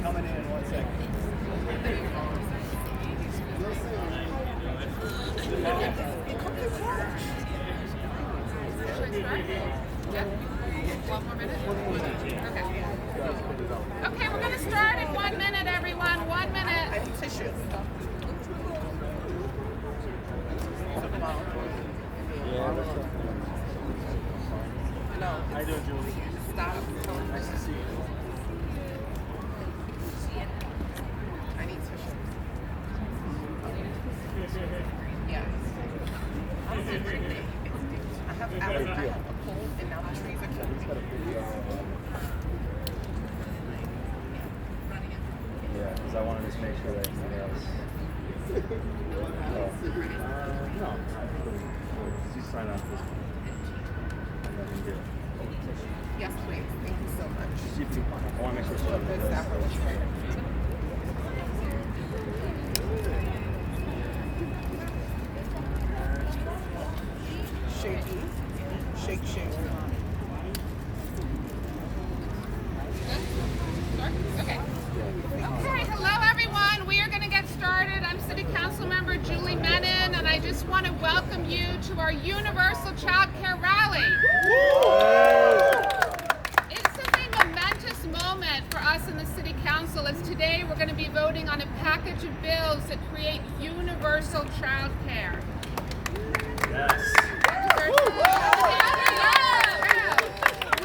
coming in 1 second. Yeah. 1 more minute? Okay, we're going to start in 1 minute, everyone. 1 minute. I need tissue. No. How you doing, Julie? Stop. Nice to see you. I need tissue. Yeah. I have a cold and now the trees are killing me. Yeah, because I wanted to make sure that everything else. No, I think you sign off this one. And then we do it. Yes, please. Thank you so much. See if you, I want to make sure it's Good separation. Shaky. Shake, shake. Okay. Okay, hello everyone. We are going to get started. I'm City Council Member Julie Menin, and I just want to welcome you to our Universal Child Care Rally. It's a momentous moment for us in the City Council, as today we're going to be voting on a package of bills that create universal child care. Yes.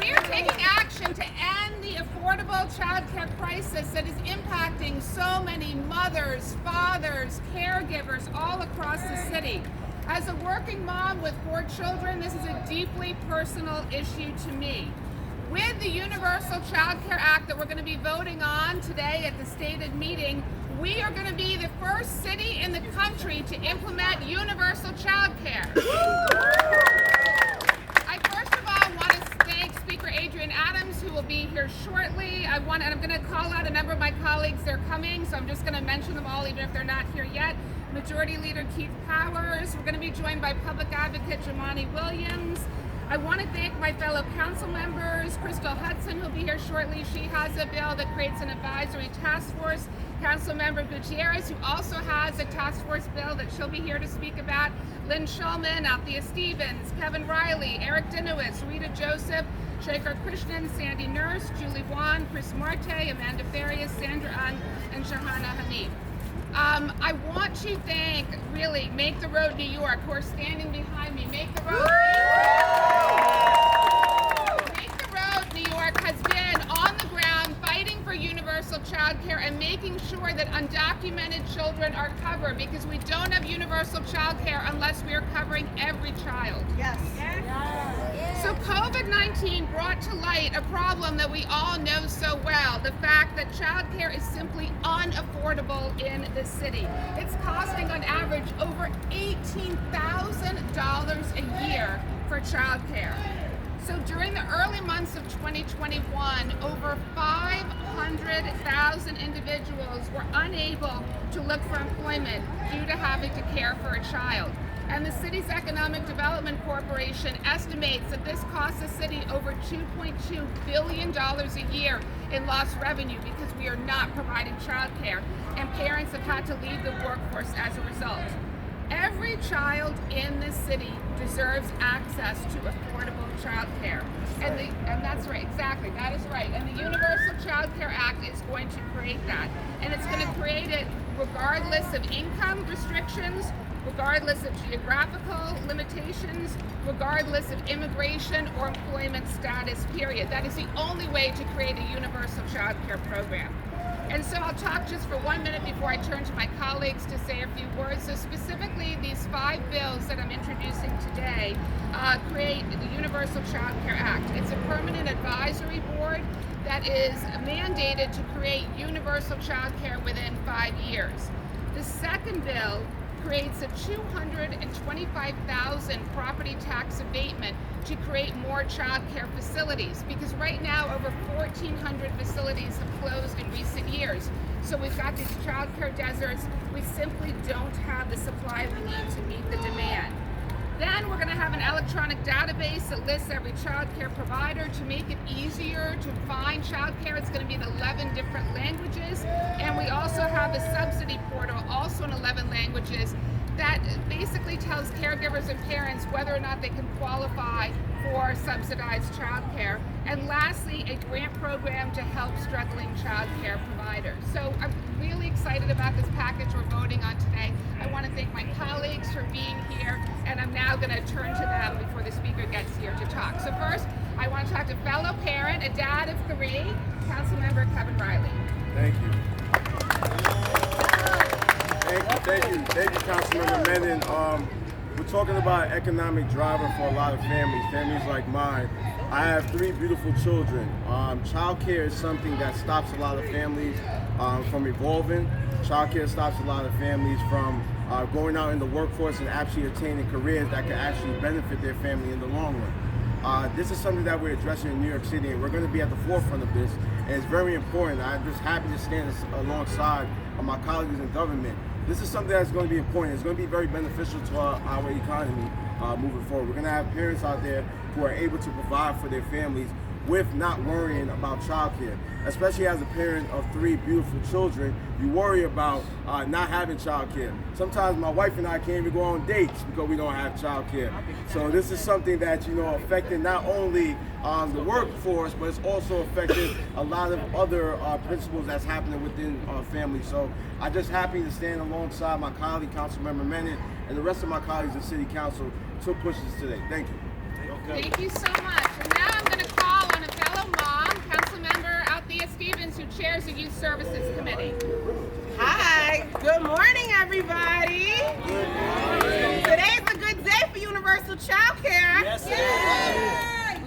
We are taking action to end the affordable child care crisis that is impacting so many mothers, fathers, caregivers all across the city. As a working mom with 4 children, this is a deeply personal issue to me. With the Universal Child Care Act that we're going to be voting on today at the stated meeting, we are going to be the first city in the country to implement universal child care. I first of all want to thank Speaker Adrian Adams, who will be here shortly. I'm going to call out a number of my colleagues. They're coming, so I'm just going to mention them all, even if they're not here yet. Majority Leader Keith Powers. We're going to be joined by Public Advocate Jamani Williams. I want to thank my fellow council members, Crystal Hudson, who'll be here shortly. She has a bill that creates an advisory task force. Councilmember Gutierrez, who also has a task force bill that she'll be here to speak about. Lynn Shulman, Althea Stevens, Kevin Riley, Eric Dinowitz, Rita Joseph, Shekhar Krishnan, Sandy Nurse, Julie Wan, Chris Marte, Amanda Farias, Sandra Ung, and Shahana Hanif. I want to thank, really, Make the Road New York, who are standing behind me. Make the Road New York has been on the ground fighting for universal child care and making sure that undocumented children are covered, because we don't have universal child care unless we are covering every child. Yes. So COVID-19 brought to light a problem that we all know so well, the fact that child care is simply unaffordable in the city. It's costing on average over $18,000 a year for child care. So during the early months of 2021, over 500,000 individuals were unable to look for employment due to having to care for a child. And the city's Economic Development Corporation estimates that this costs the city over $2.2 billion a year in lost revenue because we are not providing child care, and parents have had to leave the workforce as a result. Every child in this city deserves access to affordable child care. And that's right, exactly, that is right. And the Universal Child Care Act is going to create that. And it's going to create it regardless of income restrictions, regardless of geographical limitations, regardless of immigration or employment status, period. That is the only way to create a universal child care program. And so I'll talk just for 1 minute before I turn to my colleagues to say a few words. So specifically, these 5 bills that I'm introducing today create the Universal Child Care Act. It's a permanent advisory board that is mandated to create universal child care within 5 years. The second bill creates a $225,000 property tax abatement to create more child care facilities, because right now over 1,400 facilities have closed in recent years. So we've got these child care deserts. We simply don't have the supply we need to meet the demand. Then we're going to have an electronic database that lists every child care provider to make it easier to find child care. It's going to be in 11 different languages. And we also have a subsidy portal, also in 11 languages, that basically tells caregivers and parents whether or not they can qualify for subsidized child care. And lastly, a grant program to help struggling child care providers. So I'm really excited about this package we're voting on today. I want to thank my colleagues for being here, and I'm now going to turn to them before the speaker gets here to talk. So first, I want to talk to fellow parent, a dad of 3, Councilmember Kevin Riley. Thank you. Thank you, Councilmember Menin. We're talking about an economic driver for a lot of families like mine. I have 3 beautiful children. Child care is something that stops a lot of families from evolving. Child care stops a lot of families from going out in the workforce and actually attaining careers that can actually benefit their family in the long run. This is something that we're addressing in New York City, and we're going to be at the forefront of this, and it's very important. I'm just happy to stand alongside of my colleagues in government. This is something that's going to be important. It's going to be very beneficial to our economy moving forward. We're going to have parents out there who are able to provide for their families with not worrying about childcare. Especially as a parent of 3 beautiful children, you worry about not having childcare. Sometimes my wife and I can't even go on dates because we don't have childcare. So this is something that, affecting not only the workforce, but it's also affecting a lot of other principles that's happening within our family. So I'm just happy to stand alongside my colleague, Councilmember Menin, and the rest of my colleagues in City Council to push this today. Thank you. Okay. Thank you so much. And now I'm going to call on a fellow mom, Councilmember Althea Stevens, who chairs the Youth Services Committee. Hi, good morning, everybody. Good morning. Today's a good day for universal child care. Yes,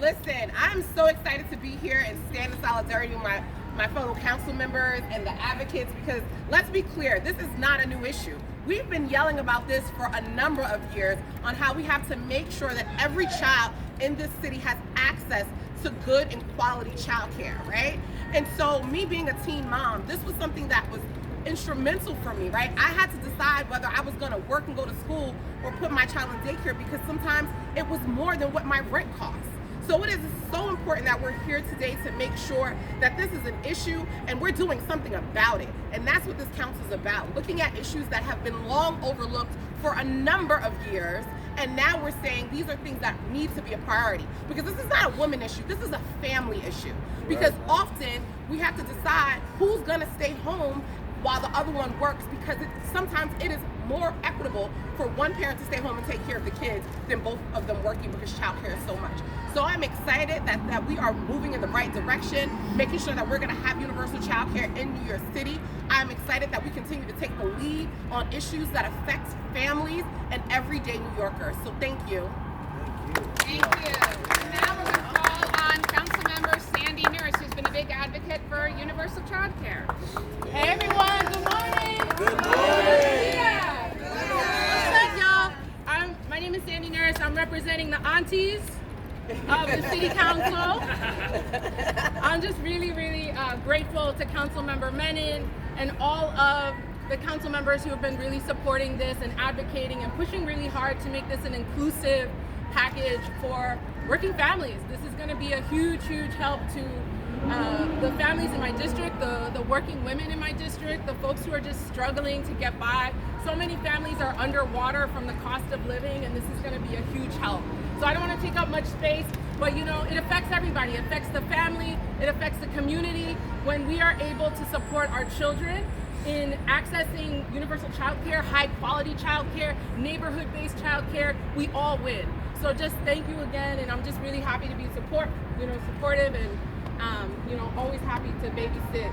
Listen, I'm so excited to be here and stand in solidarity with my fellow council members and the advocates, because let's be clear, this is not a new issue. We've been yelling about this for a number of years on how we have to make sure that every child in this city has access to good and quality child care, right? And so me being a teen mom, this was something that was instrumental for me, right? I had to decide whether I was going to work and go to school or put my child in daycare, because sometimes it was more than what my rent cost. So it is so important that we're here today to make sure that this is an issue and we're doing something about it. And that's what this council is about, looking at issues that have been long overlooked for a number of years. And now we're saying these are things that need to be a priority, because this is not a woman issue, this is a family issue. Because often we have to decide who's gonna stay home while the other one works, because sometimes it is more equitable for one parent to stay home and take care of the kids than both of them working, because childcare is so much. So I'm excited that we are moving in the right direction, making sure that we're going to have universal childcare in New York City. I'm excited that we continue to take the lead on issues that affect families and everyday New Yorkers. So thank you. Thank you. And now we're going to call on Councilmember Sandy Nurse, who's been a big advocate for universal childcare. Hey everyone, good morning. Good morning. Yeah. What's up, y'all? My name is Sandy Nurse. I'm representing the aunties of the City Council. I'm just really grateful to Councilmember Menin and all of the council members who have been really supporting this and advocating and pushing really hard to make this an inclusive package for working families. This is going to be a huge help to the families in my district, the working women in my district, the folks who are just struggling to get by. So many families are underwater from the cost of living, and this is going to be a huge help. So I don't want to take up much space, but it affects everybody. It affects the family, it affects the community. When we are able to support our children in accessing universal childcare, high quality childcare, neighborhood-based childcare, we all win. So just thank you again, and I'm just really happy to be supportive and always happy to babysit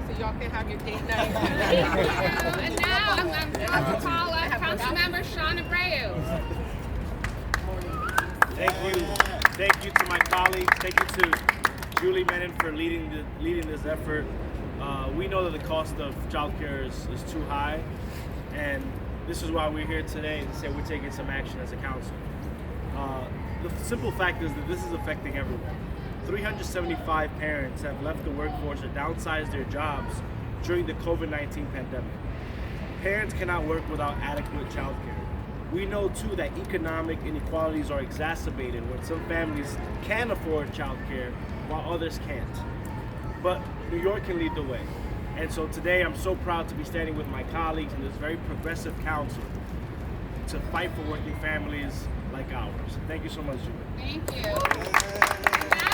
so y'all can have your date night. And now I'm going to call on Councilmember Sean Abreu. Thank you to my colleagues. Thank you to Julie Menin for leading this effort. We know that the cost of childcare is too high, and this is why we're here today to say we're taking some action as a council. The simple fact is that this is affecting everyone. 375 parents have left the workforce or downsized their jobs during the COVID-19 pandemic. Parents cannot work without adequate childcare. We know too that economic inequalities are exacerbated when some families can afford childcare while others can't. But New York can lead the way. And so today I'm so proud to be standing with my colleagues in this very progressive council to fight for working families like ours. Thank you so much, Julie. Thank you. Now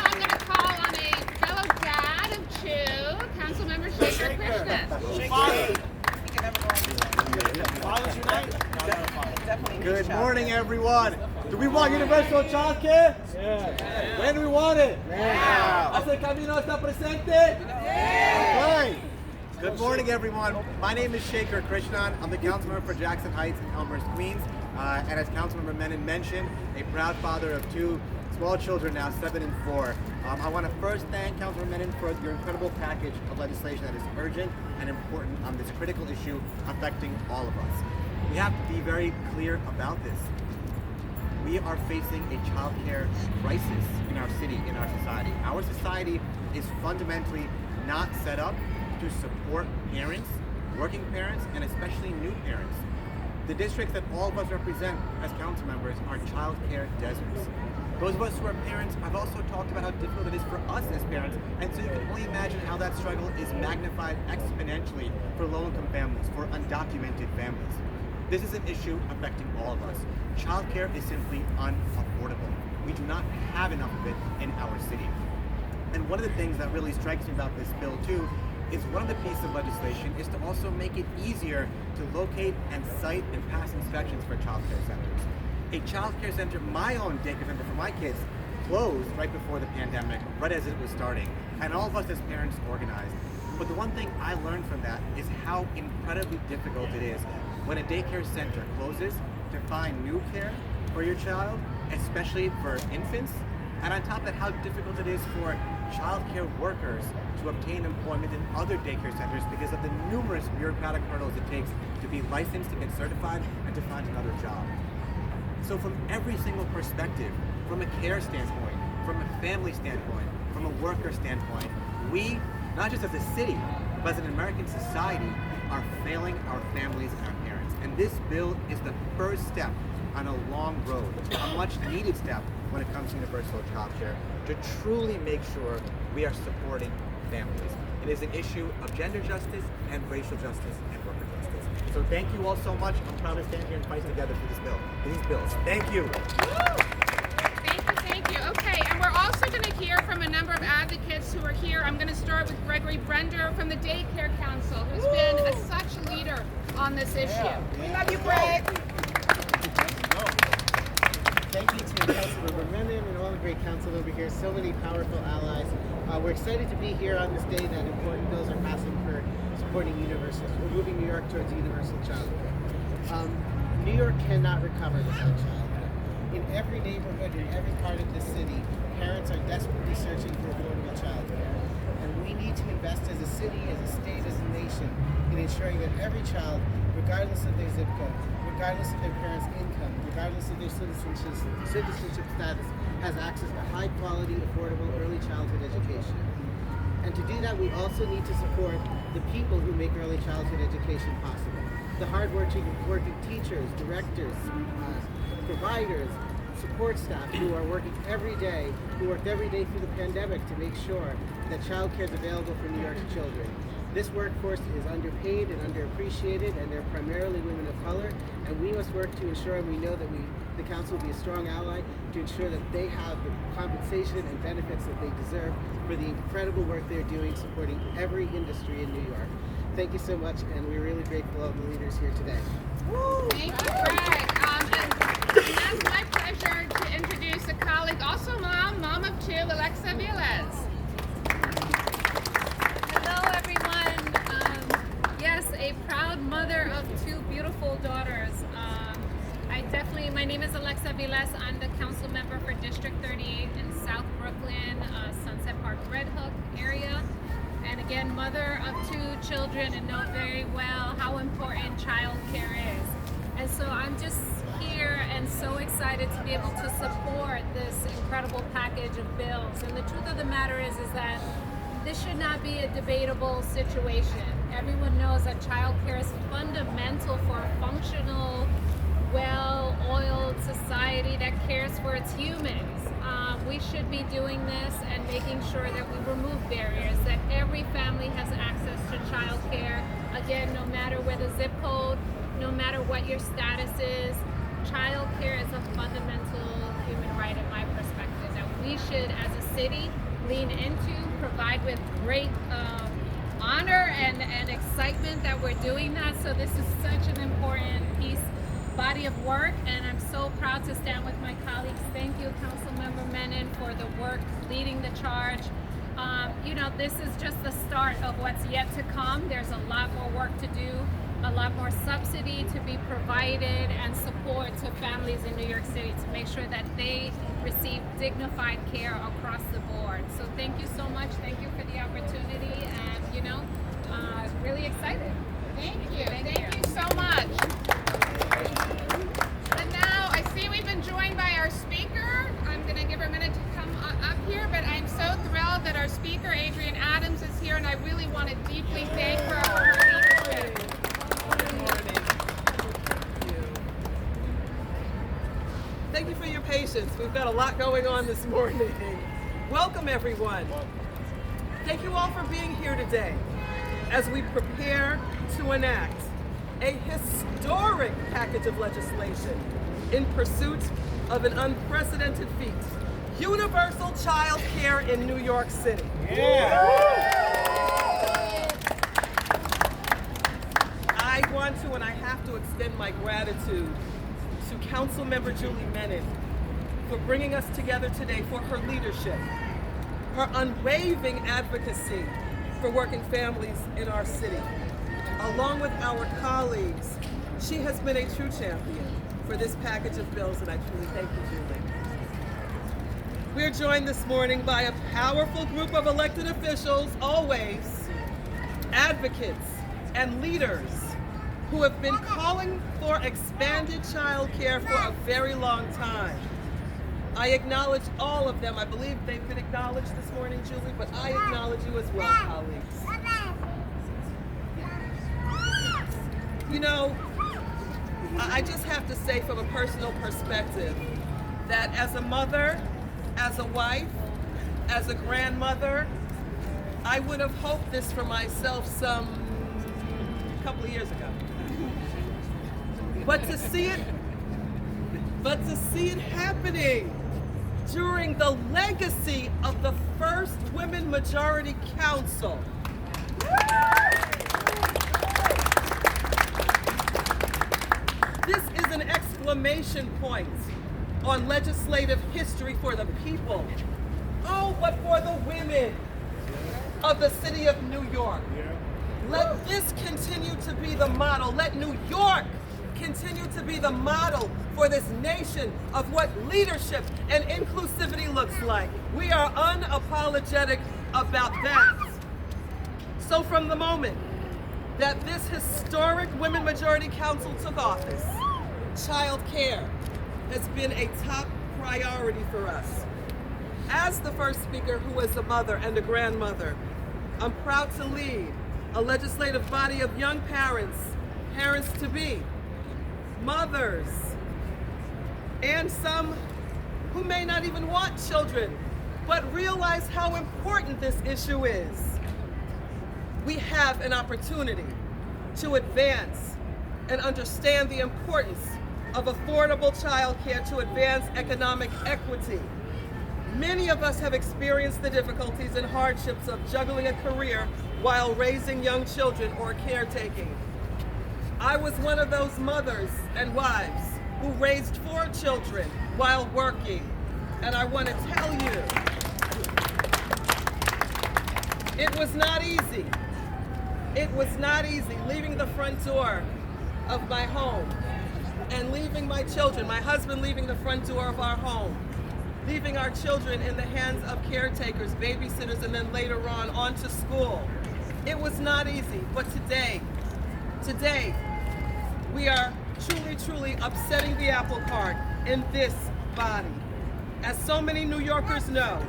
I'm going to call on a fellow dad of two, Councilmember Shaker Krishnan. Fathers Unite? Good morning, everyone. Do we want universal child care? Yeah. When do we want it? Now. ¿Hace camino está presente? Okay. Good morning, everyone. My name is Shaker Krishnan. I'm the councilmember for Jackson Heights and Elmhurst, Queens. And as Councilmember Menin mentioned, a proud father of two small children now, 7 and 4. I want to first thank Councilmember Menin for your incredible package of legislation that is urgent and important on this critical issue affecting all of us. We have to be very clear about this. We are facing a child care crisis in our city, in our society. Our society is fundamentally not set up to support parents, working parents, and especially new parents. The districts that all of us represent as council members are child care deserts. Those of us who are parents have also talked about how difficult it is for us as parents, and so you can only imagine how that struggle is magnified exponentially for low-income families, for undocumented families. This is an issue affecting all of us. Childcare is simply unaffordable. We do not have enough of it in our city. And one of the things that really strikes me about this bill too is one of the pieces of legislation is to also make it easier to locate and cite and pass inspections for child care centers. A child care center, my own daycare center for my kids, closed right before the pandemic, right as it was starting, and all of us as parents organized. But the one thing I learned from that is how incredibly difficult it is when a daycare center closes to find new care for your child, especially for infants, and on top of that, how difficult it is for child care workers to obtain employment in other daycare centers because of the numerous bureaucratic hurdles it takes to be licensed, to get certified, and to find another job. So from every single perspective, from a care standpoint, from a family standpoint, from a worker standpoint, we, not just as a city, but as an American society, are failing our families and our parents. And this bill is the first step on a long road, a much needed step when it comes to universal child care, to truly make sure we are supporting families. It is an issue of gender justice and racial justice and worker justice. So thank you all so much. I'm proud to stand here and fight together for this bill, for these bills. Thank you. Thank you. Okay, and we're also going to hear from a number of advocates who are here. I'm going to start with Gregory Brender from the Daycare Council, who's been such a leader on this issue. We love you, Greg. Thank you to Councilmember Menin and all the great council over here. So many powerful allies. We're excited to be here on this day that important bills are passing for supporting universal. We're moving New York towards universal child care. New York cannot recover without child care. In every neighborhood, in every part of the city, parents are desperately searching for affordable child care. And we need to invest as a city, as a state, as a nation in ensuring that every child, regardless of their zip code, regardless of their parents' income, regardless of their citizenship status, has access to high-quality, affordable early childhood education. And to do that, we also need to support the people who make early childhood education possible. The hard-working teachers, directors, providers, support staff who are working every day, who worked every day through the pandemic to make sure that child care is available for New York's children. This workforce is underpaid and underappreciated, and they're primarily women of color, and we must work to ensure, and we know that the council will be a strong ally to ensure that they have the compensation and benefits that they deserve for the incredible work they're doing supporting every industry in New York. Thank you so much, and we're really grateful of the leaders here today. Thank you, Greg. And now it's my pleasure to introduce a colleague, also mom of two, Alexa Velez. Hello, everyone. Yes, a proud mother of two beautiful daughters. My name is Alexa Velez. I'm the council member for District 38 in South Brooklyn, Sunset Park, Red Hook area. And again, mother of two children and know very well how important child care is. And so I'm just here and so excited to be able to support this incredible package of bills. And the truth of the matter is that this should not be a debatable situation. Everyone knows that child care is fundamental for a functional well-oiled society that cares for its humans. We should be doing this and making sure that we remove barriers, that every family has access to childcare. Again, no matter where the zip code, no matter what your status is, childcare is a fundamental human right in my perspective that we should, as a city, lean into, provide with great honor and excitement that we're doing that. So this is such an important body of work, and I'm so proud to stand with my colleagues. Thank you, Councilmember Menin, for the work leading the charge. You know, this is just the start of what's yet to come. There's a lot more work to do, a lot more subsidy to be provided, and support to families in New York City to make sure that they receive dignified care across the board. So thank you so much. Thank you for the opportunity, and you know, really excited. Thank you. Thank you so much. And now I see we've been joined by our speaker. I'm going to give her a minute to come up here, but I'm so thrilled that our speaker, Adrienne Adams, is here, and I really want to deeply thank her for her leadership. Good morning. Thank you for your patience. We've got a lot going on this morning. Welcome, everyone. Thank you all for being here today as we prepare to enact a historic package of legislation in pursuit of an unprecedented feat: universal child care in New York City. I want to and I have to extend my gratitude to Councilmember Julie Menin for bringing us together today, for her leadership, her unwavering advocacy for working families in our city. Along with our colleagues, she has been a true champion for this package of bills, and I truly thank you, Julie. We're joined this morning by a powerful group of elected officials, always advocates and leaders who have been calling for expanded child care for a very long time. I acknowledge all of them. I believe they've been acknowledged this morning, Julie, but I acknowledge you as well, colleagues. You know, I just have to say from a personal perspective that as a mother, as a wife, as a grandmother, I would have hoped this for myself some couple of years ago. But to see it happening during the legacy of the first women majority council. This is an exclamation point on legislative history for the people. Oh, but for the women of the city of New York. Let this continue to be the model. Let New York continue to be the model for this nation of what leadership and inclusivity looks like. We are unapologetic about that. So from the moment that this historic Women Majority Council took office, child care has been a top priority for us. As the first speaker who was a mother and a grandmother, I'm proud to lead a legislative body of young parents, parents-to-be, mothers, and some who may not even want children, but realize how important this issue is. We have an opportunity to advance and understand the importance of affordable childcare to advance economic equity. Many of us have experienced the difficulties and hardships of juggling a career while raising young children or caretaking. I was one of those mothers and wives who raised 4 children while working, and I want to tell you, it was not easy. It was not easy leaving the front door of my home and leaving my children, my husband leaving the front door of our home, leaving our children in the hands of caretakers, babysitters, and then later on to school. It was not easy, but today, we are truly upsetting the apple cart in this body. As so many New Yorkers know,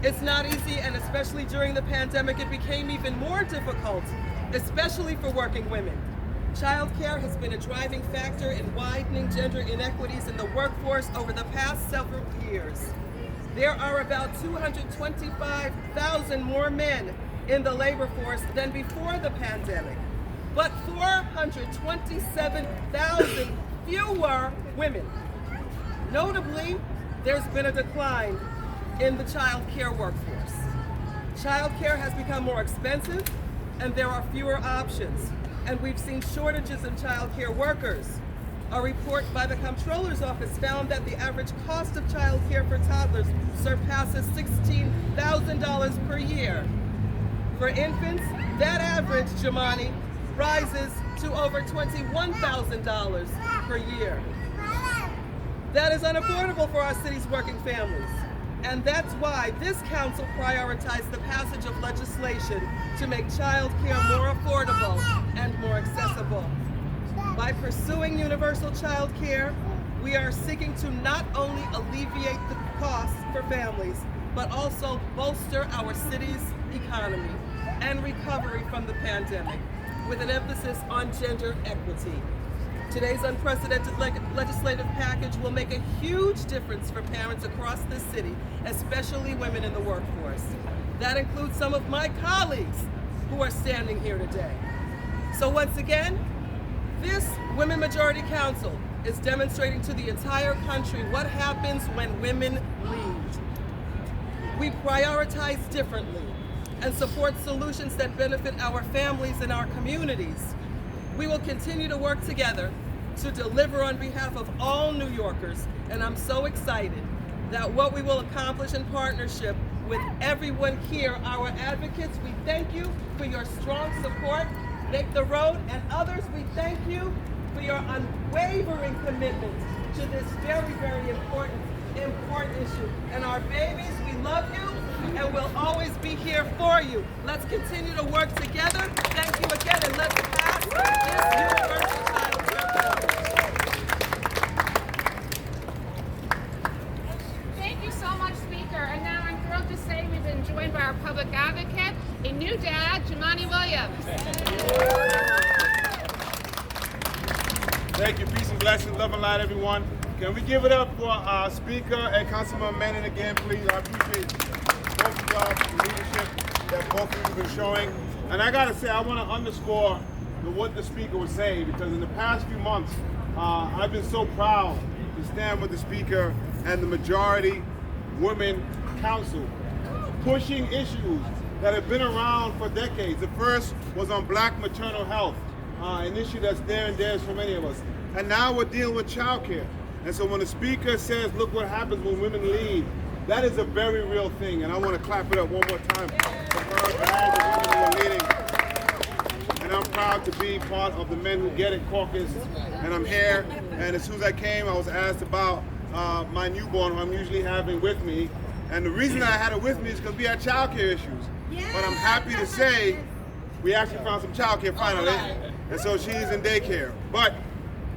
it's not easy, and especially during the pandemic, it became even more difficult, especially for working women, Childcare has been a driving factor in widening gender inequities in the workforce over the past several years. There are about 225,000 more men in the labor force than before the pandemic, but 427,000 fewer women. Notably, there's been a decline in the child care workforce. Child care has become more expensive and there are fewer options, and we've seen shortages in child care workers. A report by the Comptroller's Office found that the average cost of child care for toddlers surpasses $16,000 per year. For infants, that average, Jamani, rises to over $21,000 per year. That is unaffordable for our city's working families. And that's why this council prioritized the passage of legislation to make child care more affordable and more accessible. By pursuing universal child care, we are seeking to not only alleviate the costs for families, but also bolster our city's economy and recovery from the pandemic, with an emphasis on gender equity. Today's unprecedented legislative package will make a huge difference for parents across this city, especially women in the workforce. That includes some of my colleagues who are standing here today. So once again, this Women Majority Council is demonstrating to the entire country what happens when women lead. We prioritize differently and support solutions that benefit our families and our communities. We will continue to work together to deliver on behalf of all New Yorkers, and I'm so excited that what we will accomplish in partnership with everyone here, our advocates, we thank you for your strong support. Make the Road and others, we thank you for your unwavering commitment to this very, very important issue. And our babies, we love you and we'll always be here for you. Let's continue to work together. Thank you again, and let's pass this universal child care bill. Thank you so much, Speaker. And now I'm thrilled to say we've been joined by our public advocate, a new dad, Jamani Williams. Thank you. Peace and blessings. Love and light, everyone. Can we give it up for our Speaker and Councilman Menin again, please? I appreciate both of y'all for the leadership that both of you have been showing. And I got to say, I want to underscore what the Speaker was saying, because in the past few months, I've been so proud to stand with the Speaker and the Majority Women Council, pushing issues that have been around for decades. The first was on Black maternal health, an issue that's near and dear for many of us. And now we're dealing with childcare. And so when the Speaker says, look what happens when women lead, that is a very real thing. And I want to clap it up one more time for her and all the women who are leading. And I'm proud to be part of the Men Who Get It caucus. And I'm here. And as soon as I came, I was asked about my newborn, who I'm usually having with me. And the reason I had it with me is because we had childcare issues. But I'm happy to say we actually found some childcare finally. And so she's in daycare. But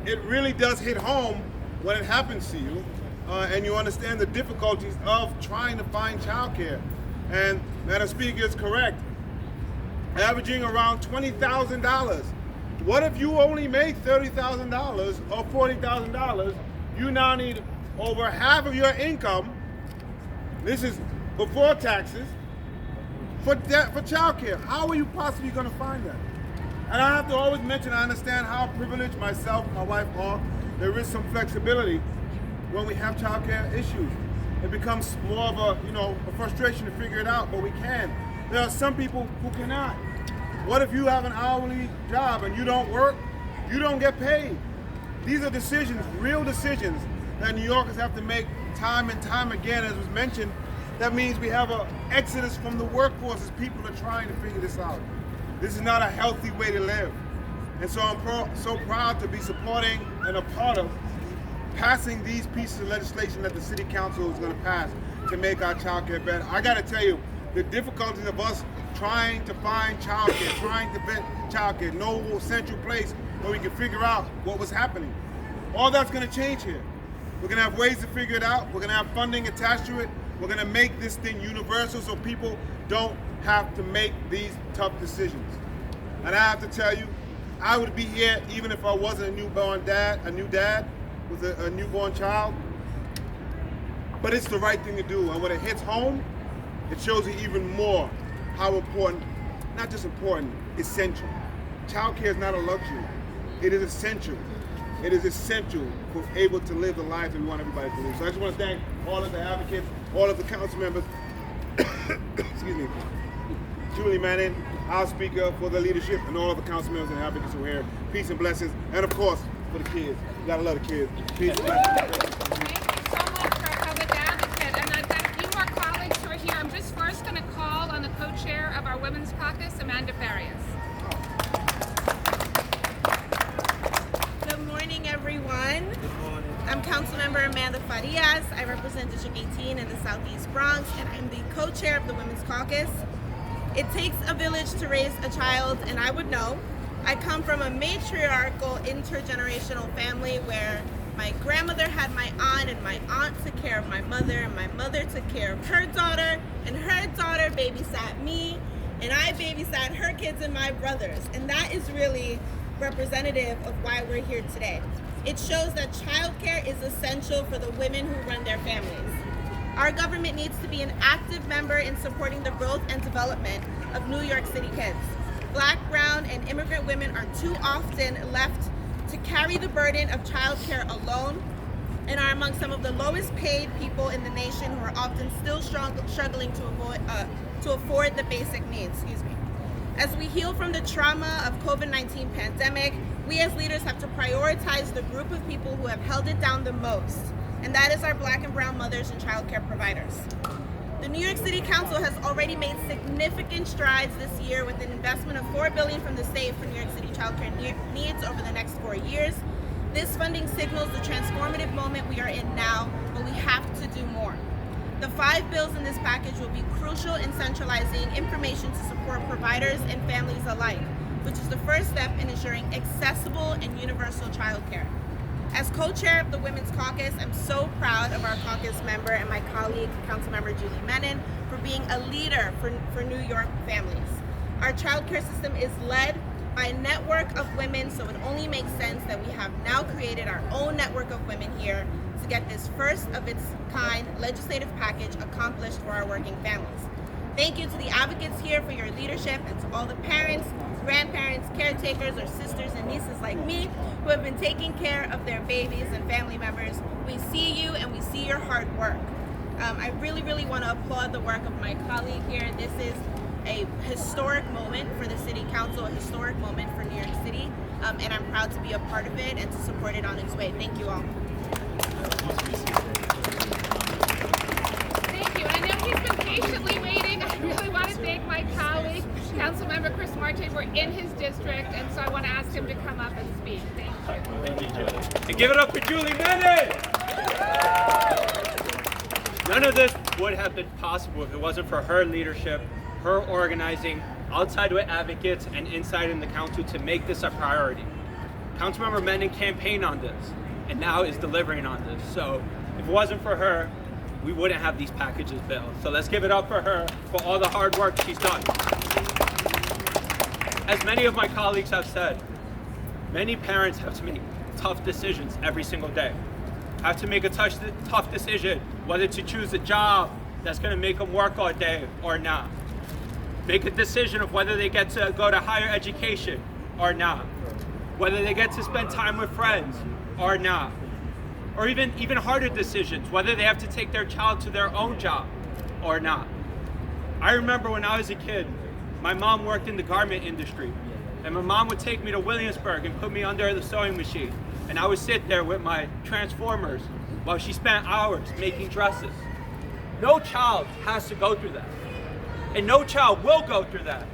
it really does hit home when it happens to you, and you understand the difficulties of trying to find childcare. And Madam Speaker is correct. Averaging around $20,000. What if you only make $30,000 or $40,000? You now need over half of your income. This is before taxes for childcare. How are you possibly going to find that? And I have to always mention, I understand how privileged myself and my wife are. There is some flexibility when we have childcare issues. It becomes more of a frustration to figure it out, but we can. There are some people who cannot. What if you have an hourly job and you don't work? You don't get paid. These are decisions, real decisions, that New Yorkers have to make time and time again, as was mentioned. That means we have an exodus from the workforce as people are trying to figure this out. This is not a healthy way to live. And so I'm so proud to be supporting and a part of passing these pieces of legislation that the City Council is going to pass to make our childcare better. I got to tell you, the difficulties of us trying to find childcare, trying to vet childcare, no central place where we can figure out what was happening. All that's going to change here. We're going to have ways to figure it out. We're going to have funding attached to it. We're going to make this thing universal so people don't have to make these tough decisions. And I have to tell you, I would be here even if I wasn't a new dad with a newborn child. But it's the right thing to do, and when it hits home, it shows you even more how important, not just important, essential. Childcare is not a luxury. It is essential. It is essential for able to live the life that we want everybody to live. So I just want to thank all of the advocates, all of the council members, excuse me, Julie Menin, our speaker, for the leadership, and all of the council members and advocates who are here. Peace and blessings, and of course, for the kids. You gotta love the kids. Peace and blessings. Thank you so much for our public advocate. And I've got a few more colleagues who are here. I'm just first going to call on the co-chair of our Women's Caucus, Amanda Farias. Good morning, everyone. I'm Councilmember Amanda Farias. I represent District 18 in the Southeast Bronx, and I'm the co-chair of the Women's Caucus. It takes a village to raise a child, and I would know. I come from a matriarchal, intergenerational family where my grandmother had my aunt, and my aunt took care of my mother, and my mother took care of her daughter, and her daughter babysat me, and I babysat her kids and my brothers. And that is really representative of why we're here today. It shows that childcare is essential for the women who run their families. Our government needs to be an active member in supporting the growth and development of New York City kids. Black, brown, and immigrant women are too often left to carry the burden of childcare alone and are among some of the lowest paid people in the nation who are often still struggling to afford the basic needs. As we heal from the trauma of COVID-19 pandemic, we as leaders have to prioritize the group of people who have held it down the most, and that is our Black and brown mothers and childcare providers. The New York City Council has already made significant strides this year with an investment of $4 billion from the state for New York City childcare needs over the next 4 years. This funding signals the transformative moment we are in now, but we have to do more. The 5 bills in this package will be crucial in centralizing information to support providers and families alike, which is the first step in ensuring accessible and universal childcare. As co-chair of the Women's Caucus, I'm so proud of our caucus member and my colleague, Councilmember Julie Menin, for being a leader for New York families. Our childcare system is led by a network of women, so it only makes sense that we have now created our own network of women here to get this first of its kind legislative package accomplished for our working families. Thank you to the advocates here for your leadership, and to all the parents, grandparents, caretakers, or sisters and nieces like me who have been taking care of their babies and family members. We see you and we see your hard work. I really, really want to applaud the work of my colleague here. This is a historic moment for the City Council, a historic moment for New York City, and I'm proud to be a part of it and to support it on its way. Thank you all. Thank you. And I know he's been patiently waiting. I really want to thank my colleague, Councilmember Chris Marte. We're in his district, and so I want to ask him to come up and speak. Thank you. Thank you, Julie. And give it up for Julie Menin! None of this would have been possible if it wasn't for her leadership, her organizing, outside with advocates and inside in the council to make this a priority. Councilmember Menin campaigned on this, and now is delivering on this. So if it wasn't for her, we wouldn't have these packages built. So let's give it up for her, for all the hard work she's done. As many of my colleagues have said, many parents have to make tough decisions every single day. Have to make a tough decision whether to choose a job that's gonna make them work all day or not. Make a decision of whether they get to go to higher education or not. Whether they get to spend time with friends or not. Or even harder decisions, whether they have to take their child to their own job or not. I remember when I was a kid, my mom worked in the garment industry, and my mom would take me to Williamsburg and put me under the sewing machine, and I would sit there with my transformers while she spent hours making dresses. No child has to go through that, and no child will go through that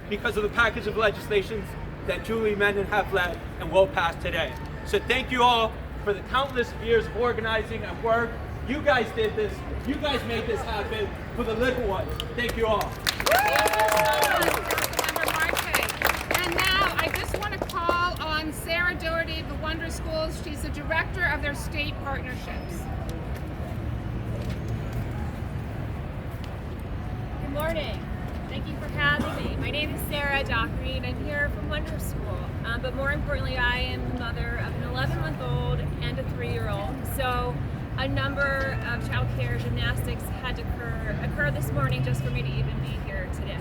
because of the package of legislation that Julie Menin have led and will pass today. So thank you all for the countless years of organizing and work. You guys did this. You guys made this happen for the little ones. Thank you all. Councilmember Marte. And now I just want to call on Sarah Doherty of the Wonder Schools. She's the director of their state partnerships. Good morning. Thank you for having me. My name is Sarah Dockery, and I'm here from Wonder School. But more importantly, I am the mother of an 11-month-old and a 3-year-old. So a number of child care gymnastics had to occur this morning just for me to even be here today.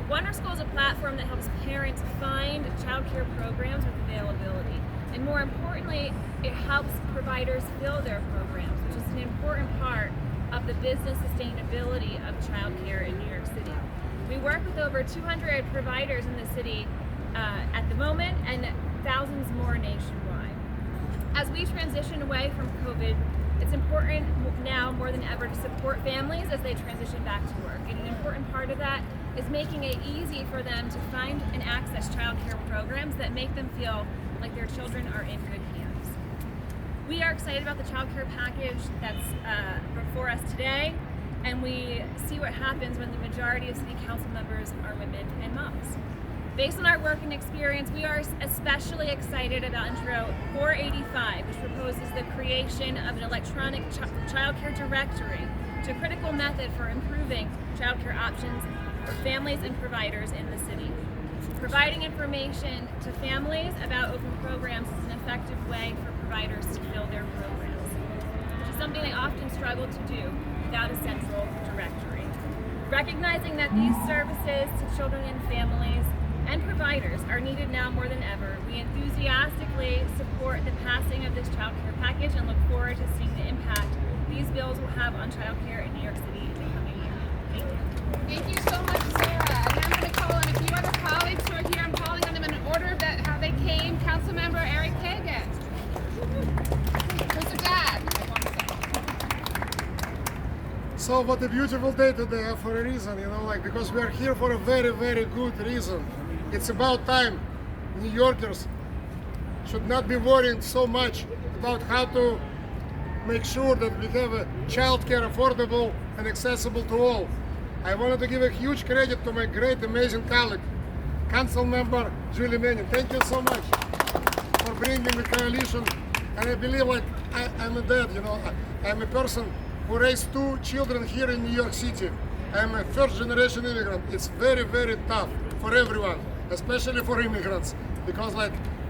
Wonder School is a platform that helps parents find child care programs with availability. And more importantly, it helps providers fill their programs, which is an important part of the business sustainability of childcare in New York City. We work with over 200 providers in the city at the moment and thousands more nationwide. As we transition away from COVID, it's important now more than ever to support families as they transition back to work. And an important part of that is making it easy for them to find and access childcare programs that make them feel like their children are in good hands. We are excited about the child care package that's before us today, and we see what happens when the majority of city council members are women and moms. Based on our work and experience, we are especially excited about Intro 485, which proposes the creation of an electronic child care directory, which is a critical method for improving child care options for families and providers in the city. Providing information to families about open programs is an effective way for providers to fill their programs, which is something they often struggle to do without a central directory. Recognizing that these services to children and families and providers are needed now more than ever, we enthusiastically support the passing of this child care package and look forward to seeing the impact these bills will have on child care in New York City in the coming year. Thank you. Thank you so much, Sarah. And I'm going to call on a few other colleagues who are here. I'm calling on them in order of how they came. Councilmember Eric Kagan. Who's the dad? So what a beautiful day today for a reason, because we are here for a very, very good reason. It's about time New Yorkers should not be worrying so much about how to make sure that we have a child care affordable and accessible to all. I wanted to give a huge credit to my great, amazing colleague, Council Member Julie Menin. Thank you so much for bringing the coalition. And I believe I'm a dad, I'm a person who raised 2 children here in New York City. I'm a first-generation immigrant. It's very, very tough for everyone, especially for immigrants, because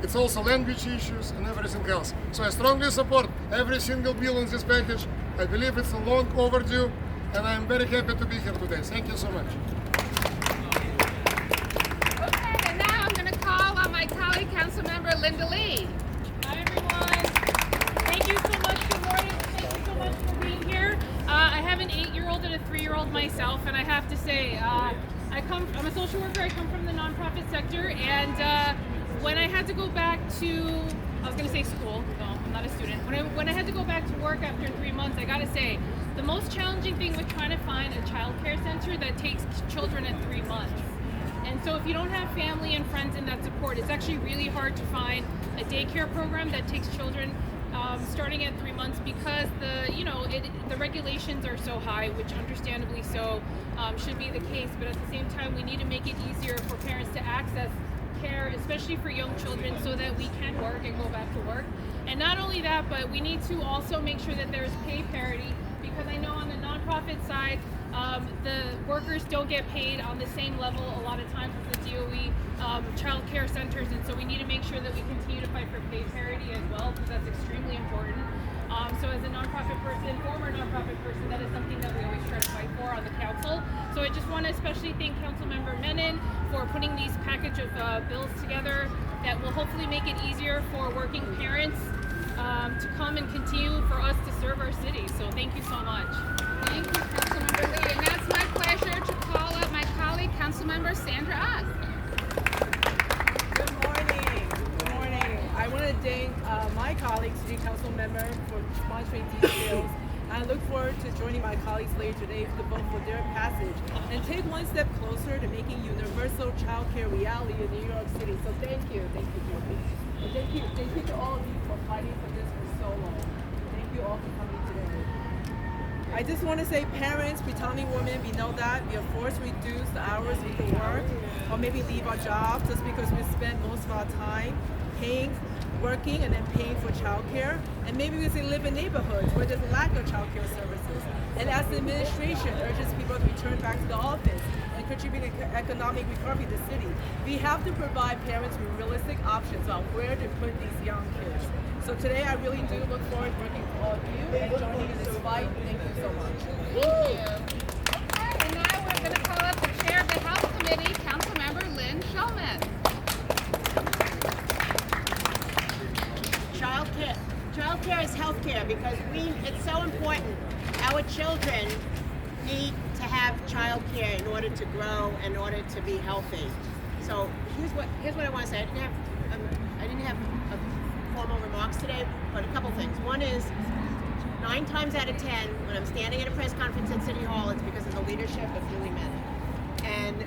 it's also language issues and everything else. So I strongly support every single bill in this package. I believe it's a long overdue, and I'm very happy to be here today. Thank you so much. Okay, and now I'm going to call on my colleague, Councilmember Linda Lee. Hi, everyone. Thank you so much. Good morning. Thank you so much for being here. I have an 8-year-old and a 3-year-old myself, and I have to say, I'm a social worker. I come from the nonprofit sector, and when I had to go back to, I was going to say school. No, I'm not a student. When I had to go back to work after 3 months, I got to say, the most challenging thing was trying to find a child care center that takes children at 3 months. And so if you don't have family and friends in that support, it's actually really hard to find a daycare program that takes children starting at 3 months, because the regulations are so high, which understandably so should be the case. But at the same time, we need to make it easier for parents to access care, especially for young children, so that we can work and go back to work. And not only that, but we need to also make sure that there's pay parity, because I know on the nonprofit side, the workers don't get paid on the same level a lot of times as the DOE child care centers, and so we need to make sure that we continue to fight for pay parity as well, because that's extremely important. So as a nonprofit person, former nonprofit person, that is something that we always try to fight for on the council. So I just want to especially thank Councilmember Menin for putting these package of bills together that will hopefully make it easier for working parents to come and continue for us to serve our city. So thank you so much. Thank you, Councilmember Lee. And now it's my pleasure to call up my colleague, Councilmember Sandra Ott. Good morning. Good morning. I want to thank my colleagues, City Council member, for sponsoring these bills. I look forward to joining my colleagues later today to vote for their passage and take one step closer to making universal child care reality in New York City. So thank you, Julie. And thank you to all of you for fighting for this for so long. Thank you all for coming today. I just want to say, parents, returning women, we know that we are forced to reduce the hours we can work, or maybe leave our job just because we spend most of our time working and then paying for childcare, and maybe because they live in neighborhoods where there's a lack of childcare services. And as the administration urges people to return back to the office and contributing to economic recovery of the city. We have to provide parents with realistic options on where to put these young kids. So today I really do look forward to working with all of you and joining in this fight. Thank you so much. Thank you. Okay, and now we're going to call up the chair of the Health Committee, Councilmember Lynn Shulman. Childcare is healthcare because it's so important. Our children need to have childcare in order to grow, in order to be healthy. So here's what I want to say. I didn't have formal remarks today, but a couple things. One is 9 times out of 10, when I'm standing at a press conference at City Hall, it's because of the leadership of Julie Menin. And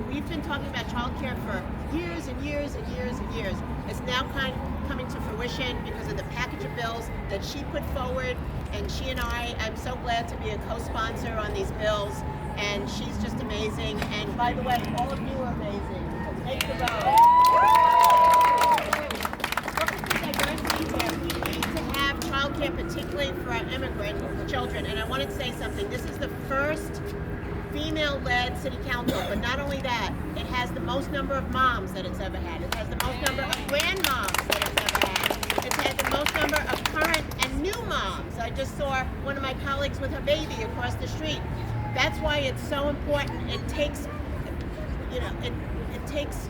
we've been talking about childcare for years and years and years and years. It's now coming to fruition because of the package of bills that she put forward, and she and I'm so glad to be a co-sponsor on these bills, and she's just amazing. And by the way, all of you are amazing. So take the vote. We need to have childcare, particularly for our immigrant children. And I wanted to say something. This is the first female-led city council, but not only that, it has the most number of moms that it's ever had. It has the most number of grandmoms that it's ever had. It's had the most number of current and new moms. I just saw one of my colleagues with her baby across the street. That's why it's so important. It takes, it takes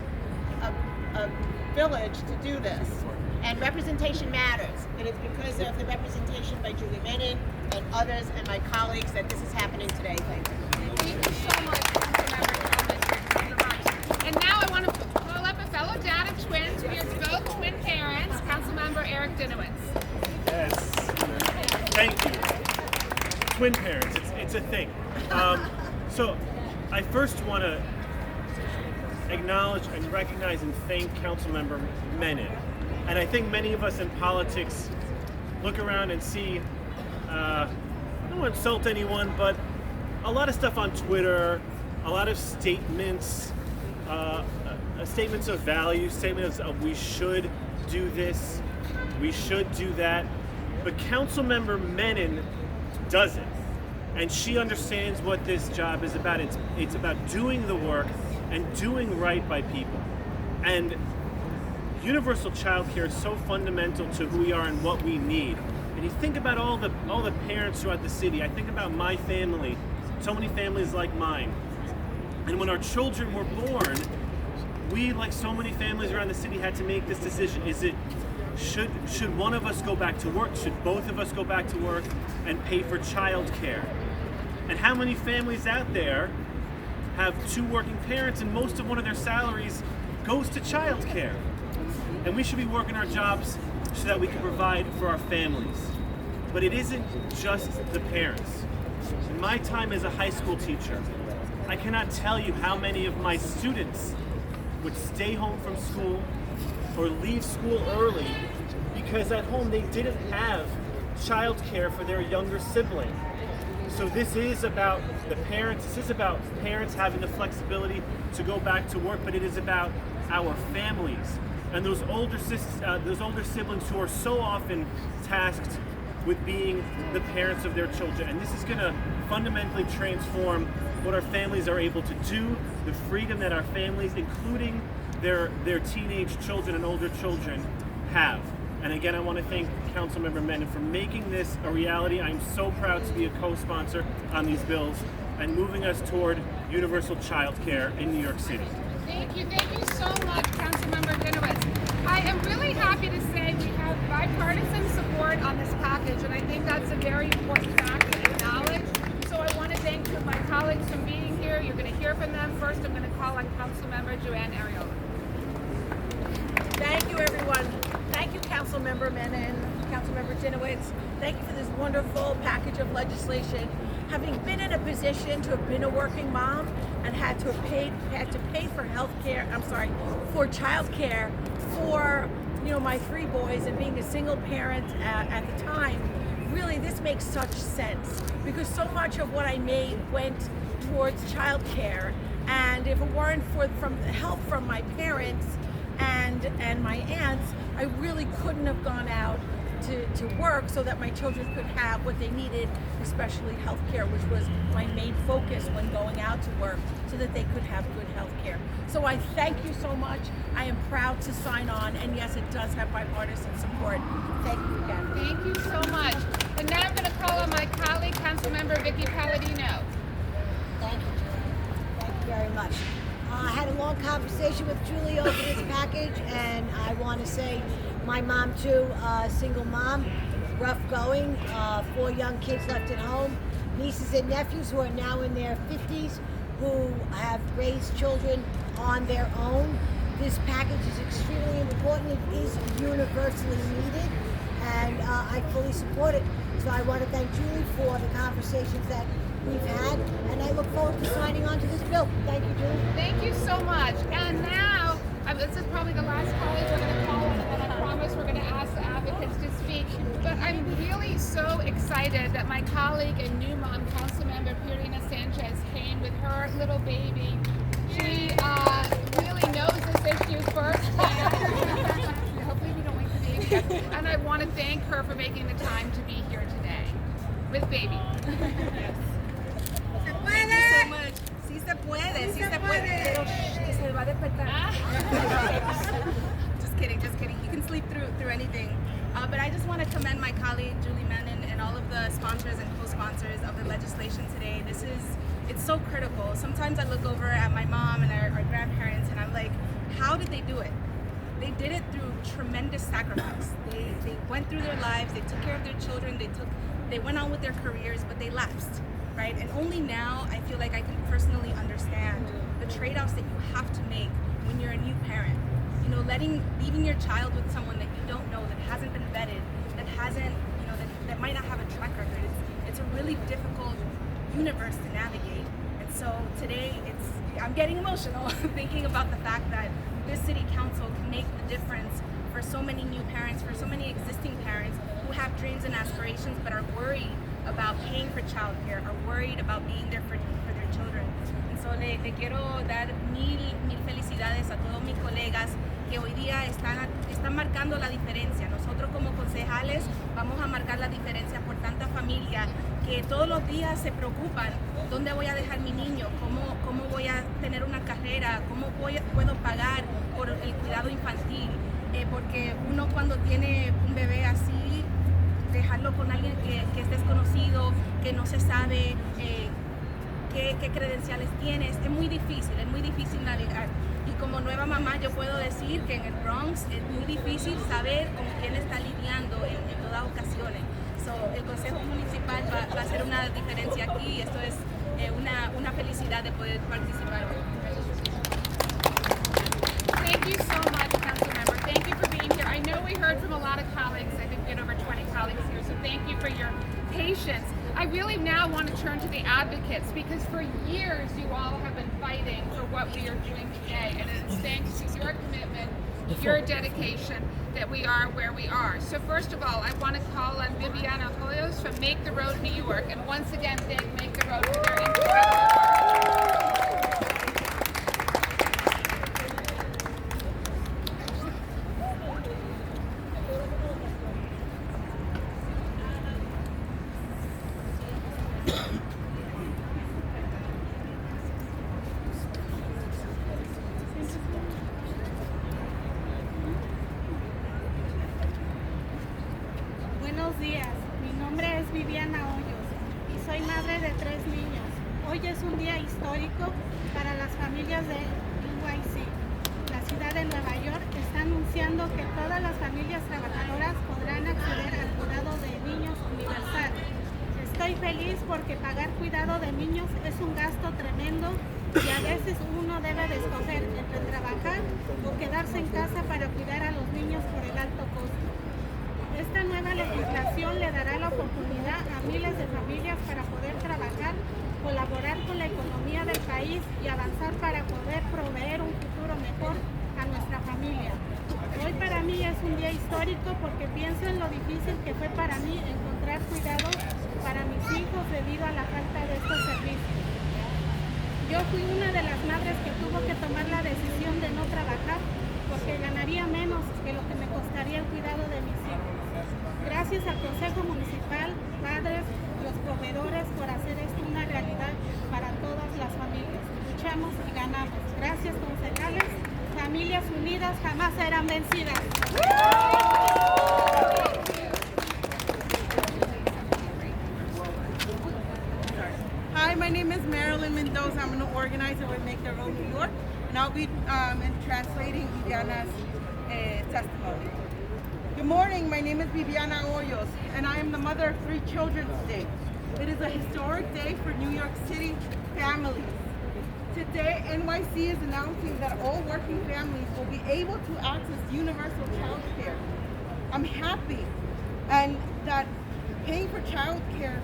a village to do this. And representation matters. And it's because of the representation by Julie Menin and others and my colleagues that this is happening today. Thank you. Thank you so much, Councilmember. And now I want to call up a fellow dad of twins. We are both twin parents, Councilmember Eric Dinowitz. Yes. Thank you. Twin parents, it's a thing. So I first want to acknowledge and recognize and thank Councilmember Menin. And I think many of us in politics look around and see, I don't want to insult anyone, but a lot of stuff on Twitter, a lot of statements, statements of value, statements of we should do this, we should do that. But Councilmember Menin doesn't. And she understands what this job is about. It's about doing the work and doing right by people. And universal childcare is so fundamental to who we are and what we need. And you think about all the parents throughout the city. I think about my family, so many families like mine. And when our children were born, we, like so many families around the city, had to make this decision. Should one of us go back to work? Should both of us go back to work and pay for childcare? And how many families out there have 2 working parents and most of one of their salaries goes to childcare? And we should be working our jobs so that we can provide for our families. But it isn't just the parents. In my time as a high school teacher, I cannot tell you how many of my students would stay home from school or leave school early because at home they didn't have childcare for their younger sibling. So this is about the parents, this is about parents having the flexibility to go back to work, but it is about our families and those older siblings who are so often tasked with being the parents of their children. And this is gonna fundamentally transform what our families are able to do, the freedom that our families, including their teenage children and older children, have. And again, I want to thank Councilmember Menin for making this a reality. I'm so proud to be a co-sponsor on these bills and moving us toward universal child care in New York City. Thank you so much, Councilmember Dinowitz. I am really happy to say we have bipartisan support on this package, and I think that's a very important fact to acknowledge. So I want to thank my colleagues for being here. You're going to hear from them. First, I'm going to call on Councilmember Joanne Ariola. Thank you, everyone. Thank you, Councilmember Menin, Councilmember Dinowitz. Thank you for this wonderful package of legislation. Having been in a position to have been a working mom and had to pay for for child care for my 3 boys, and being a single parent at the time, really this makes such sense because so much of what I made went towards child care, and if it weren't from the help from my parents and my aunts, I really couldn't have gone out to work so that my children could have what they needed, especially health care, which was my main focus when going out to work, so that they could have good health care. So I thank you so much. I am proud to sign on, and yes, it does have bipartisan support. Thank you again. Thank you so much. And now I'm going to call on my colleague, Councilmember Vicky Palladino. Thank you, Julie. Thank you very much. I had a long conversation with Julie over this package, and I want to say my mom too, single mom, rough going, 4 young kids left at home, nieces and nephews who are now in their 50s who have raised children on their own. This package is extremely important. It is universally needed, and I fully support it. So I want to thank Julie for the conversations that we've had, and I look forward to signing on to this bill. Thank you, Julie. Thank you so much. And now, this is probably the last colleague we're going to call on, and then I promise we're going to ask the advocates to speak. But I'm really so excited that my colleague and new mom, Councilmember Pirina Sanchez, came with her little baby. She really knows this issue firsthand. Hopefully we don't wake the baby up. And I want to thank her for making the time to be here today with baby. Thank you so much. Sí se puede, sí se puede. Pero que se va a despertar. Just kidding, just kidding. You can sleep through anything. But I just want to commend my colleague Julie Menin and all of the sponsors and co-sponsors of the legislation today. It's so critical. Sometimes I look over at my mom and our grandparents and I'm like, how did they do it? They did it through tremendous sacrifice. They went through their lives, they took care of their children, they went on with their careers, but they lapsed, right? And only now I feel like I can personally understand the trade-offs that you have to make when you're a new parent. You know, leaving your child with someone that you don't know, that hasn't been vetted, that hasn't, you know, that might not have a track record. It's a really difficult universe to navigate. And so today I'm getting emotional thinking about the fact that this city council can make the difference for so many new parents, for so many existing parents who have dreams and aspirations but are worried about paying for childcare, are worried about being there for their children. And so le quiero dar mil felicidades a todos mis colegas que hoy día están marcando la diferencia. Nosotros como concejales vamos a marcar la diferencia por tanta familia que todos los días se preocupan, ¿dónde voy a dejar mi niño? ¿Cómo voy a tener una carrera? ¿Cómo puedo pagar por el cuidado infantil? Porque uno cuando tiene un bebé así, dejarlo con alguien que es desconocido, que no se sabe qué credenciales tiene, es muy difícil navegar. Y como nueva mamá yo puedo decir que en el Bronx es muy difícil saber con quién está lidiando en todas ocasiones. So, el Consejo Municipal va a hacer una diferencia aquí y esto es una felicidad de poder participar hoy. Thank you so much, Councilmember. Thank you for being here. I know we heard from a lot of colleagues. I think we had over 20 colleagues here, so thank you for your patience. I really now want to turn to the advocates because for years you all have been fighting for what we are doing today, and it's thanks to your commitment, your dedication, that we are where we are. So first of all, I want to call on Viviana Hoyos from Make the Road New York, and once again thank Make the Road for their incredible work. Buenos días, mi nombre es Viviana Hoyos y soy madre de 3 niños. Hoy es un día histórico para las familias de NYC. La ciudad de Nueva York está anunciando que todas las familias trabajadoras podrán acceder al cuidado de niños universal. Estoy feliz porque pagar cuidado de niños es un gasto tremendo y a veces uno debe de escoger entre trabajar o quedarse en casa para cuidar a los niños por el alto costo. Esta nueva legislación le dará la oportunidad a miles de familias para poder trabajar, colaborar con la economía del país y avanzar para poder proveer un futuro mejor a nuestra familia. Hoy para mí es un día histórico porque pienso en lo difícil que fue para mí encontrar cuidados para mis hijos debido a la falta de estos servicios. Yo fui una de las madres que tuvo que tomar la decisión de no trabajar porque ganaría menos que lo que me costaría el cuidado de mis hijos. Gracias al Consejo Municipal, padres, los proveedores por hacer esto una realidad para todas las familias. Luchamos y ganamos. Gracias, concejales. Familias unidas jamás serán vencidas. Hi, my name is Marilyn Mendoza. I'm an organizer with Make Their Own New York, and I'll be translating Viviana's testimony. Good morning, my name is Viviana Hoyos, and I am the mother of 3 children today. It is a historic day for New York City families. Today, NYC is announcing that all working families will be able to access universal child care. I'm happy and that paying for child care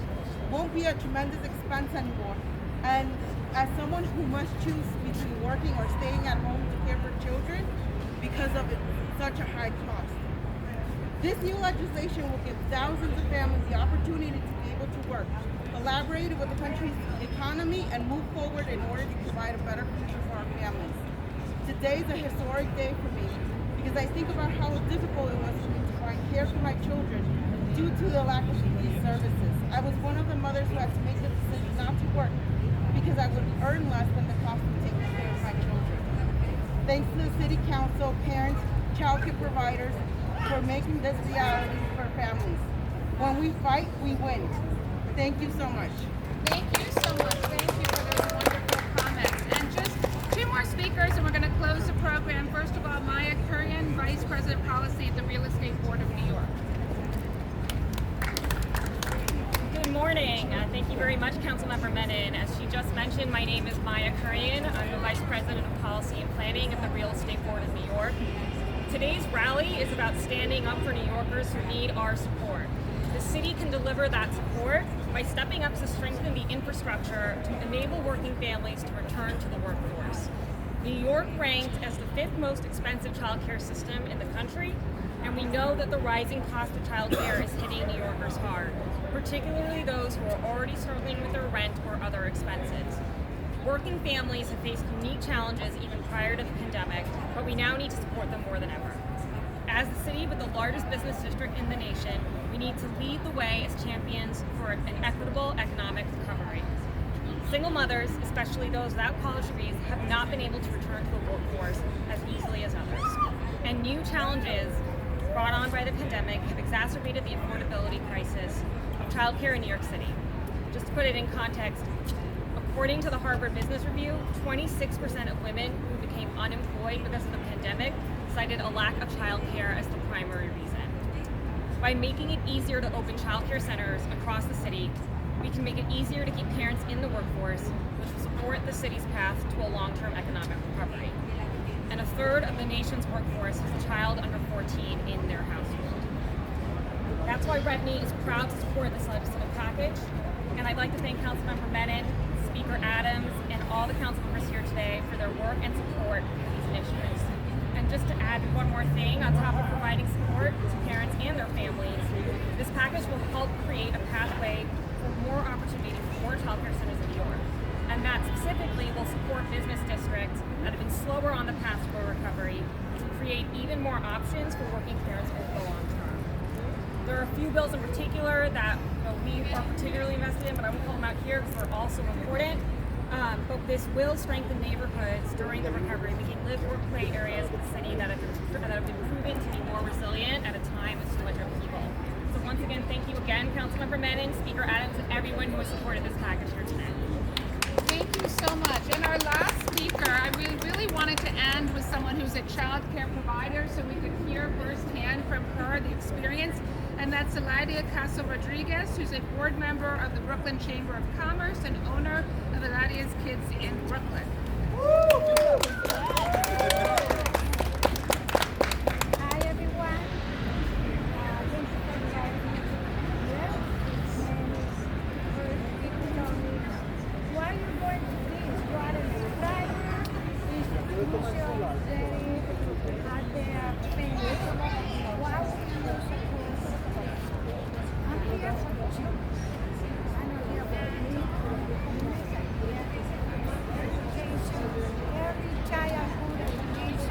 won't be a tremendous expense anymore. And as someone who must choose between working or staying at home to care for children because of such a high cost. This new legislation will give thousands of families the opportunity to be able to work, collaborate with the country's economy, and move forward in order to provide a better future for our families. Today is a historic day for me because I think about how difficult it was for me to find care for my children due to the lack of these services. I was one of the mothers who had to make the decision not to work because I would earn less than the cost of taking care of my children. Thanks to the City Council, parents, child care providers for making this reality for families. When we fight, we win. Thank you so much. Thank you so much. Thank you for those wonderful comments. And just 2 more speakers, and we're going to close the program. First of all, Maya Kurian, Vice President Policy at the Real Estate Board of New York. Good morning. Thank you very much, Councilmember Menin. As she just mentioned, my name is Maya Kurian. I'm the Vice President of Policy and Planning at the Real Estate Board of New York. Today's rally is about standing up for New Yorkers who need our support. The city can deliver that support by stepping up to strengthen the infrastructure to enable working families to return to the workforce. New York ranked as the 5th most expensive childcare system in the country, and we know that the rising cost of childcare is hitting New Yorkers hard, particularly those who are already struggling with their rent or other expenses. Working families have faced unique challenges even prior to the pandemic, but we now need to support them more than ever. As the city with the largest business district in the nation, we need to lead the way as champions for an equitable economic recovery. Single mothers, especially those without college degrees, have not been able to return to the workforce as easily as others. And new challenges brought on by the pandemic have exacerbated the affordability crisis of childcare in New York City. Just to put it in context, according to the Harvard Business Review, 26% of women who became unemployed because of the pandemic cited a lack of childcare as the primary reason. By making it easier to open childcare centers across the city, we can make it easier to keep parents in the workforce, which will support the city's path to a long-term economic recovery. And 1/3 of the nation's workforce has a child under 14 in their household. That's why RETNY is proud to support this legislative package, and I'd like to thank Councilmember Menin, Speaker Adams, and all the council members here today for their work and support for these initiatives. And just to add one more thing, on top of providing support to parents and their families, this package will help create a pathway for more opportunity for more childcare centers in New York. And that specifically will support business districts that have been slower on the path to recovery to create even more options for working parents over the long term. There are a few bills in particular that we are particularly invested in, but I won't call them out here because they're also important. But this will strengthen neighborhoods during the recovery, making live, work, play areas of the city that have been proven to be more resilient at a time of so much upheaval. So once again, thank you again, Councilmember Menin, Speaker Adams, and everyone who has supported this package here today. Thank you so much. And our last speaker, I really wanted to end with someone who's a child care provider so we could hear firsthand from her the experience. And that's Eladia Caso Rodriguez, who's a board member of the Brooklyn Chamber of Commerce and owner of Eladia's Kids in Brooklyn. Hi everyone. Thank you for inviting me here. And people tell me, why are you going to please broaden the private institutions that they are paying? Why would you support? I'm here for the children. I'm not here for me. Education, every childhood education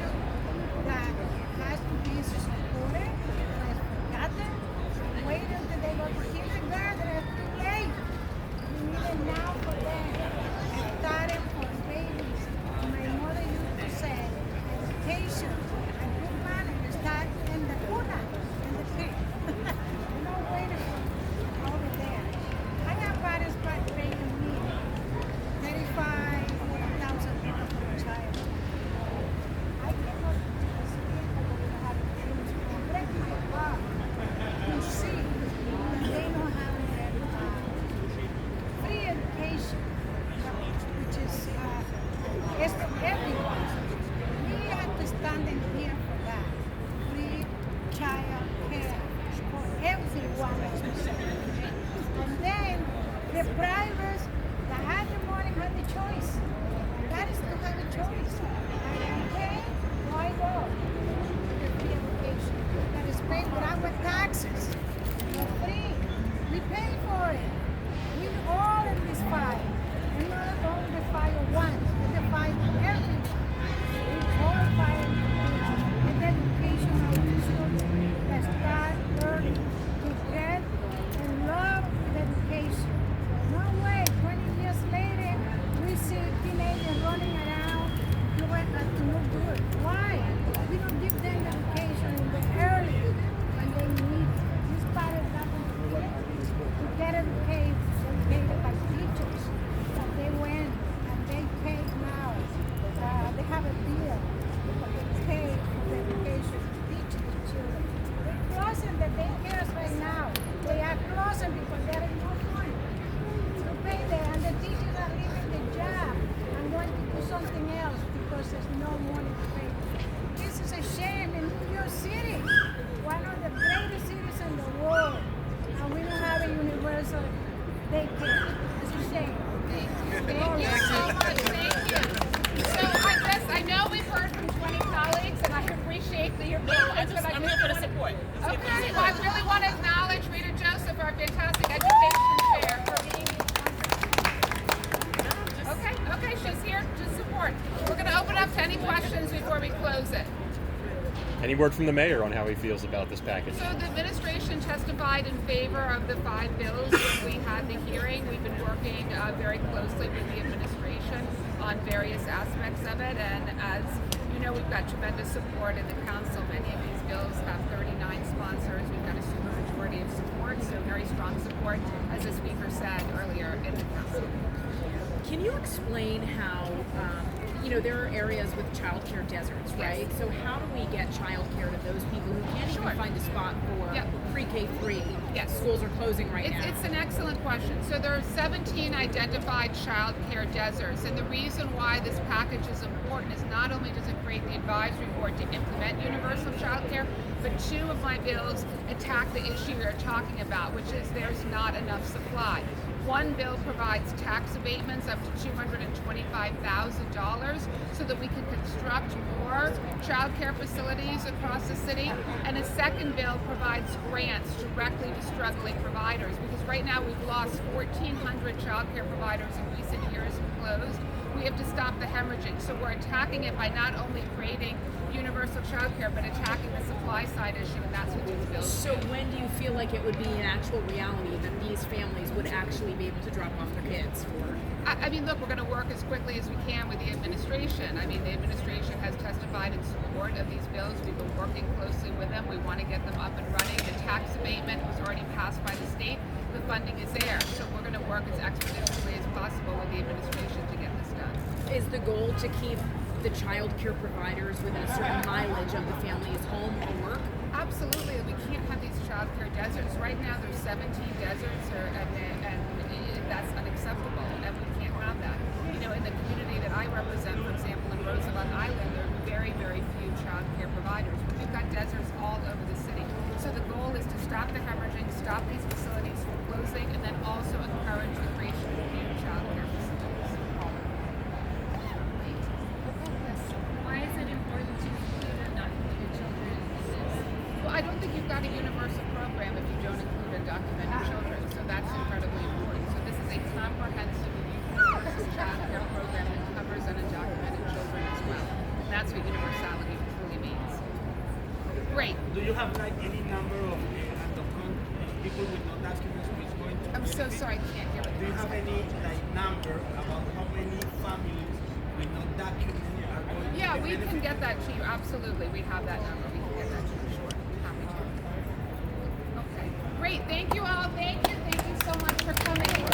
Any word from the mayor on how he feels about this package? So the administration testified in favor of the 5 bills when we had the hearing. We've been working very closely with the administration on various aspects of it, and as you know, we've got tremendous support in the council. Many of these bills have 39 sponsors. We've got a supermajority of support, so very strong support, as the speaker said earlier in the council. Can you explain how, there are areas with childcare deserts, right? Yes. So how do we get childcare to those people who can't even find a spot for pre-K3? Yes. Schools are closing right now. It's an excellent question. So there are 17 identified child care deserts, and the reason why this package is important is not only does it create the advisory board to implement universal child care, but 2 of my bills attack the issue you're talking about, which is there's not enough supply. One bill provides tax abatements up to $225,000 so that we can construct more child care facilities across the city. And a second bill provides grants directly to struggling providers, because right now we've lost 1,400 child care providers in recent years and closed. We have to stop the hemorrhaging. So we're attacking it by not only creating universal child care, but attacking the supply side issue, and that's what these bills do. So when do you feel like it would be an actual reality that these families would actually be able to drop off their kids for? I mean, look, we're going to work as quickly as we can with the administration. I mean, the administration has testified in support of these bills. We've been working closely with them. We want to get them up and running. The tax abatement was already passed by the state. The funding is there. So we're going to work as expeditiously as possible with the administration to get this done. Is the goal to keep the child care providers within a certain mileage of the family's home or work? Absolutely. We can't have these child care deserts. Right now there's 17 deserts, and that's unacceptable, and we can't have that. In the community that I represent, for example, in Roosevelt Island, there are very, very few child care providers, but we've got deserts all over the city. So the goal is to stop the hemorrhaging, stop these facilities from closing, and then also encourage the creation of new child care facilities. Why is it important to include undocumented children in this? Well, I don't think you've got a universal program if you don't include undocumented children, so that's incredibly important. So this is a comprehensive universal child care program that covers undocumented children as well. And that's what universality truly means. Great. Do you have any number of people with no documents who is going to? I'm so sorry, I can't hear what Do you have any number about how many families with no documents are going to? Yeah, we can get that to you. Absolutely, we have that number. We can get that to you. Sure, happy to. Okay, great. Thank you all. Thank you so much for coming.